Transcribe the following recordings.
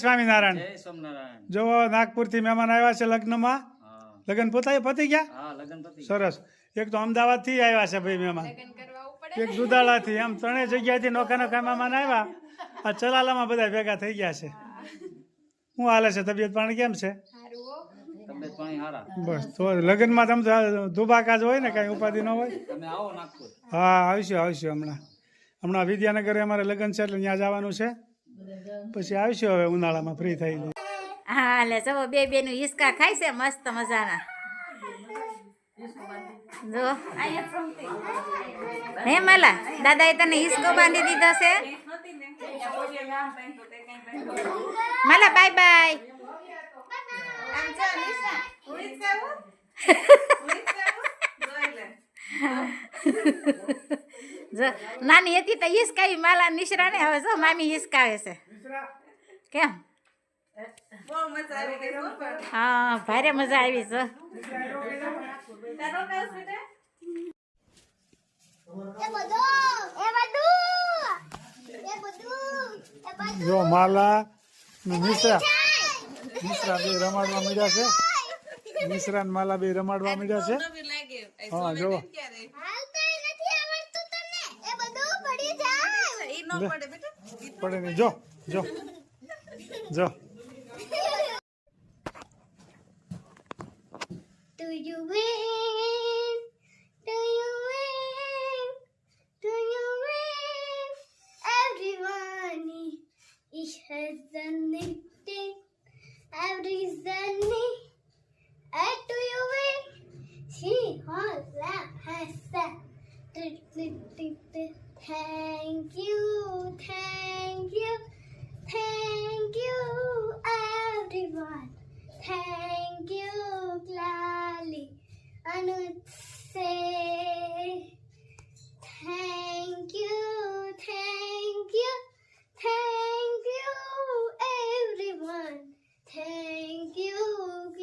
સ્વામિનારાયણ. જય સ્વામિનારાયણ. જો નાગપુરથી મહેમાન આવ્યા છે લગ્નમાં. લગ્ન પતી ગયા. હા, લગ્ન પતી. સરસ. એક તો અમદાવાદથી આવ્યા છે ભાઈ મહેમાન, એક દુધાળાથી, એમ ત્રણેય જગ્યાએથી નોખા નોખા મહેમાન આવ્યા. આ ચલાલામાં બધા ભેગા થઈ ગયા છે. શું હાલે છે? તબિયત પાણી કેમ છે? તબિયત પાણી સારા. બસ તો લગ્નમાં તમે દુબાકા જ હોય ને, કાંઈ ઉપાધિ ન હોય. તમે આવો નાગપુર. હા, આવીશું હમણાં વિદ્યાનગરે અમારે લગ્ન છે એટલે ત્યાં જવાનું છે. પછી આવીશું હવે ઉનાળામાં ફ્રી થઈ. હા લે જો બે નું હિસકા ખાય છે મસ્ત મજાના. જો હે માલા દાદાએ તને હિસકો બાંધી દીધો છે. માલા બાય બાય. જો નાની હતી તો હિસકાવી માલા નિશરા ને, હવે જો મામી હિસકાવે છે. કેમ? હા ભારે મજા આવી છે. જો માલા મિશ્રા બે રમાડવા મળ્યા છે. મિશ્રા ને માલા બે રમાડવા મળ્યા છે. હા જો પડે નહીં. જો Do you win? Do you win? Do you win? Everyone is done it. Every Sunday. Do you win? She holla has that. Thank you, everyone. Thank you, Lali. Anuj say thank you, everyone. Thank you,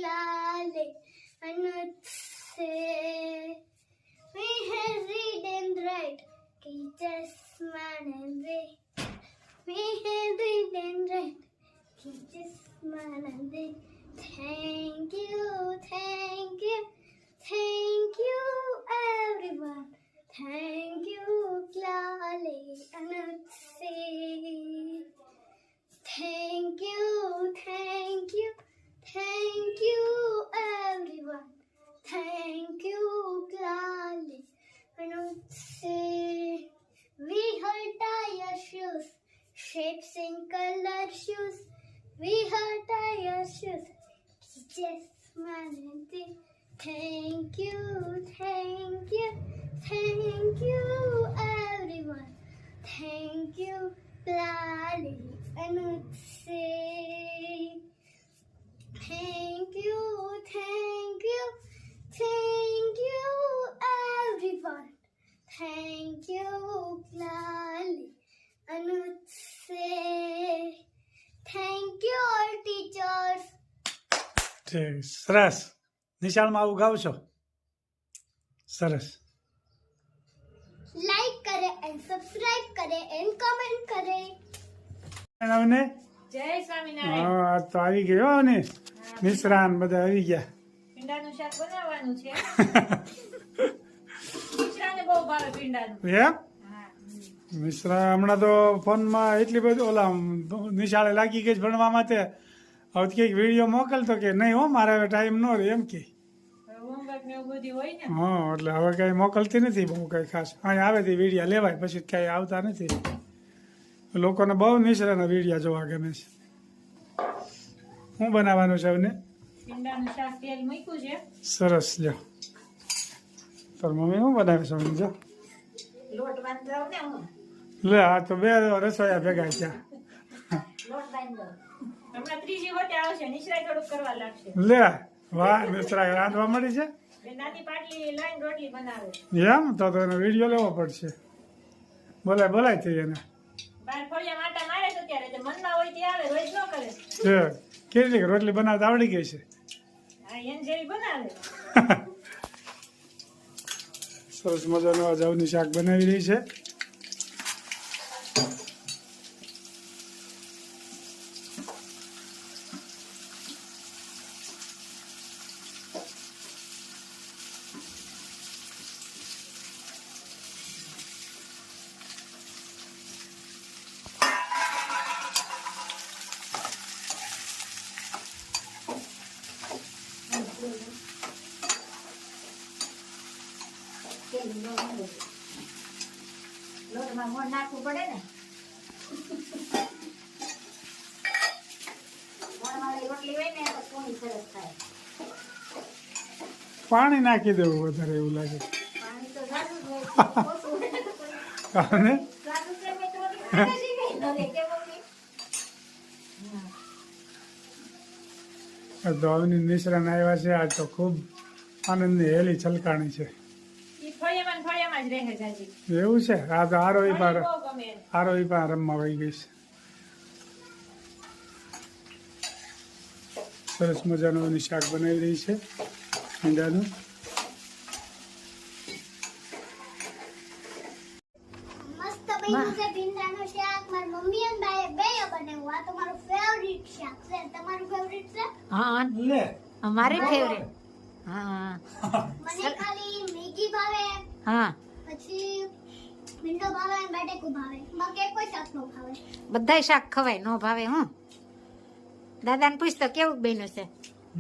Lali. Anuj say we have read and write. Teachers man and they. We have read and write. Teachers man and they. Thank you, everyone. Thank you, Lali. Anuj say thank you, everyone. Thank you, Lali. Anuj say we her tire shoes, shapes and color shoes. We her tire shoes. Just manage. Thank you, everyone. Thank you, Lali. Anuj say thank you, everyone. Thank you, Lali. Anuj say thank you, all teachers. સરસ. નિશાળમાં આવું ગાવ છો? સરસ. Like કરે and subscribe કરે and comment કરે. જય સ્વામિનારાયણ. હા તો આવી ગયો ને મિશ્રાન બધા આવી ગયા. પીંડાનું શાક બનાવવાનું છે. મિશ્રાને બહુ ભાવે પીંડાનું. એમ? મિશ્રા હમણાં તો ફોનમાં એટલી બધી ઓલા નિશાળે લાગી ગઈ ભણવા માટે. હવે કંઈક વિડીયો મોકલતો કે નહીં હો મારે હવે ટાઈમ ન રહે એમ કે. હા એટલે હવે કઈ મોકલતી નથી બહુ કઈ ખાસ. અહીંયા આવે તે વિડીયા લેવાય, પછી કઈ આવતા નથી. લોકોને બહુ નિશ્રાના વિડીયા જોવા ગમે છે. શું બનાવવાનું છે હવે? સરસ. લ્યો તાર મમ્મી શું બનાવે છે? જો લે આ તો બે રસોયા ભેગા છે. લે વાહ, મિશ્રા રાંધવા મળી છે એમ? તો એનો વિડીયો લેવો પડશે. બોલાય થઈ એને. કેટલી રોટલી બનાવતા આવડી ગઈ છે? સરસ મજાનું આ જવની શાક બનાવી રહી છે. આમાં મોણ નાખવું પડે ને મોણવાળી રોટલી હોય ને તો પૂરી સરસ થાય. પાણી નાખી દેવું વધારે એવું લાગે પાણી તો જાજુ જ હોય, ઓછું હોય ને તો કોઈ કારણ જાજુ છે મેં તો રોટલી બનાવી નહીં, ન રે કે મમ્મી. તો અવની નિશ્રાન આવ્યા છે આજ તો ખૂબ આનંદની હેલી છલકાણી છે ઈ ફળિયામાં જ રહે જાજી. એવું છે આ તો આરોહી પાર બહુ ગમે એને. આરોહી પાર રમવા વહી ગઈ છે સરસ મજાનું એની શાક બનાવી રહી છે ઈંડાનું મસ્ત બન્યું છે ભીંડાનું શાક મારી મમ્મી અને બાએ બેય બનાવ્યું આ તો મારું ફેવરિટ શાક છે તમારું ફેવરિટ છે હા લે અમારી ફેવરેટ. હા મને ખાલી મેગી ભાવે હા પછી ભીંડો ભાવે અને બટેકું ભાવે બાકી કોઈ શાક ન ભાવે બધાય શાક ખવાય, નો ભાવે હું. દાદાને પૂછ તો કેવું બન્યું છે.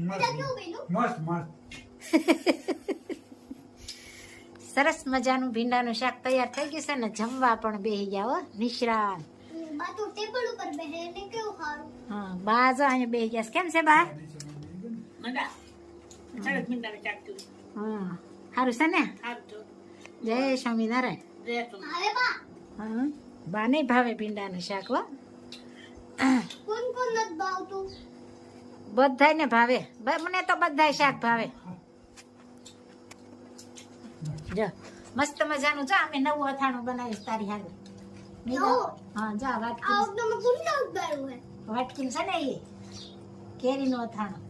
બધા કેવું બન્યું મસ્ત મસ્ત સરસ મજાનું ભીંડાનું શાક તૈયાર થઈ ગયું છે ને જમવા પણ બેસી ગયા હો નિશ્રાન. બા તો ટેબલ ઉપર બેહે ને કેવું સારું હા બા જો અહીંયા બેસી ગયા છે. કેમ છે બા? હા સારું છે ને? જય સ્વામિનારાયણ. ભાવે બા હા બા નહીં ભાવે ભીંડાનું શાક હો, કોણ કોણ નથી ભાવતું બધાયને ભાવે. મને તો બધાય શાક ભાવે. જો મસ્ત મજાનું જો અમે નવું અથાણું બનાવીશ તારી હારે. નવું? હા જા આ વાટકી વખતે મેં ગુંડા ઉગાડ્યું હે વાટકી છે ને એ કેરીનું અથાણું,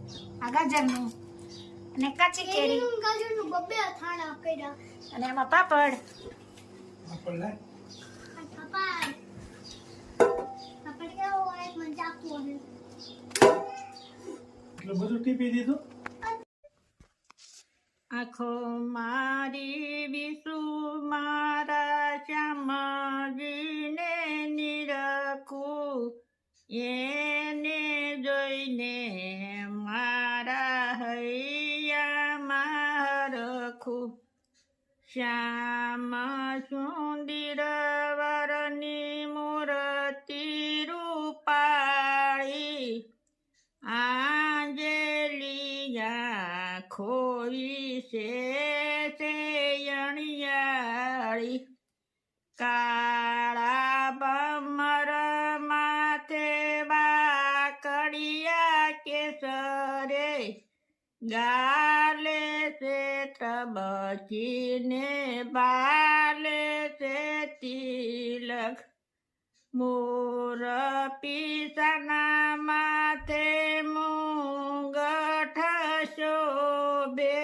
આ ગાજરનું અને કાચી કેરી કેરીનું ગાજરનું બબ્બે અથાણા કર્યા અને એમાં પાપડ. અને પપ્પા પાપડ કેવો હોય મને ચાખવું હે એટલે બધું ટીપી દીધું આખો મારી વિસુ મારા શ્યામજીને નિરખું, એને જોઈને મારા હૈયામાં રખું. શ્યામ સુંદર વરની મૂર્તિ રૂપાળી, આંજલિયા ખોઈ છે અણિયાળી. કાળા બમર માથે વાકડિયા કેસરે, ગાલે છે તબકીને બાલે છે તિલક. મોર પીસાના માથે મુંગઠ શોભે,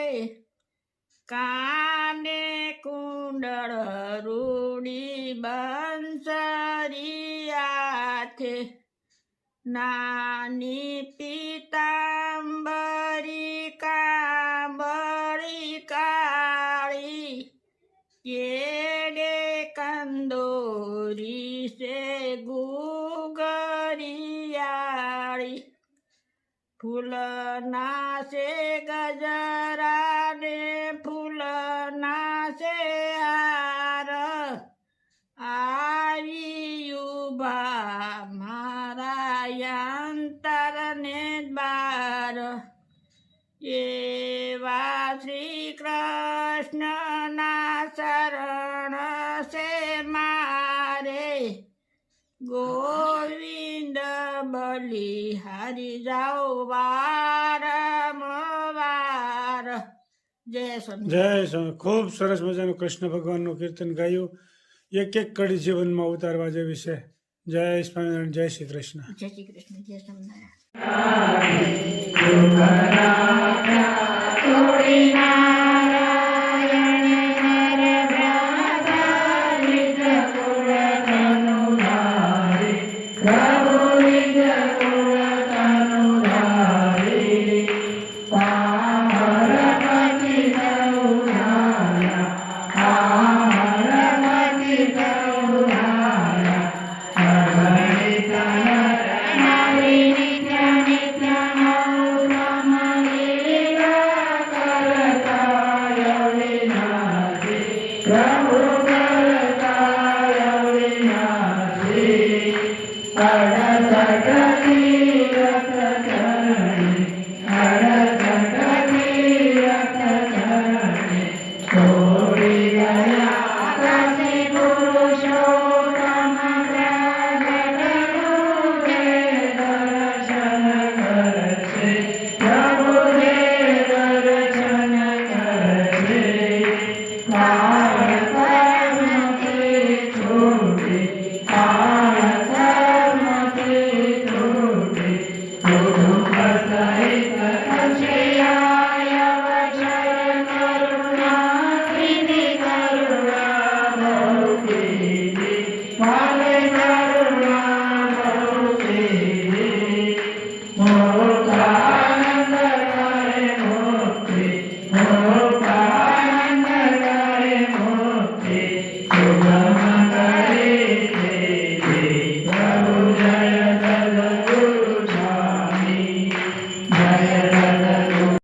કાને કુંડળ રૂડી બંસરી હાથે. નાની પીતાંબરી કાંબળી કાળી, કેડે કંદોરી છે ગુગરિયાળી. ફૂલના છે ગજરા ને ફૂલના છે હાર, આવી ઉભા મારા અંતરને બાર. એવા શ્રી કૃષ્ણના શરણ છે મારે, ગોવિંદ બલિહારી જાઓ વારંવાર. જય સ્વામી. જય સ્વામી ખૂબ સરસ મજાનું કૃષ્ણ ભગવાનનું કીર્તન ગાયું એક એક કડી જીવનમાં ઉતારવા જેવી છે. જય સ્વામિનારાયણ જય શ્રી કૃષ્ણ. જય શ્રી કૃષ્ણ. જય સ્વામિનારાયણ.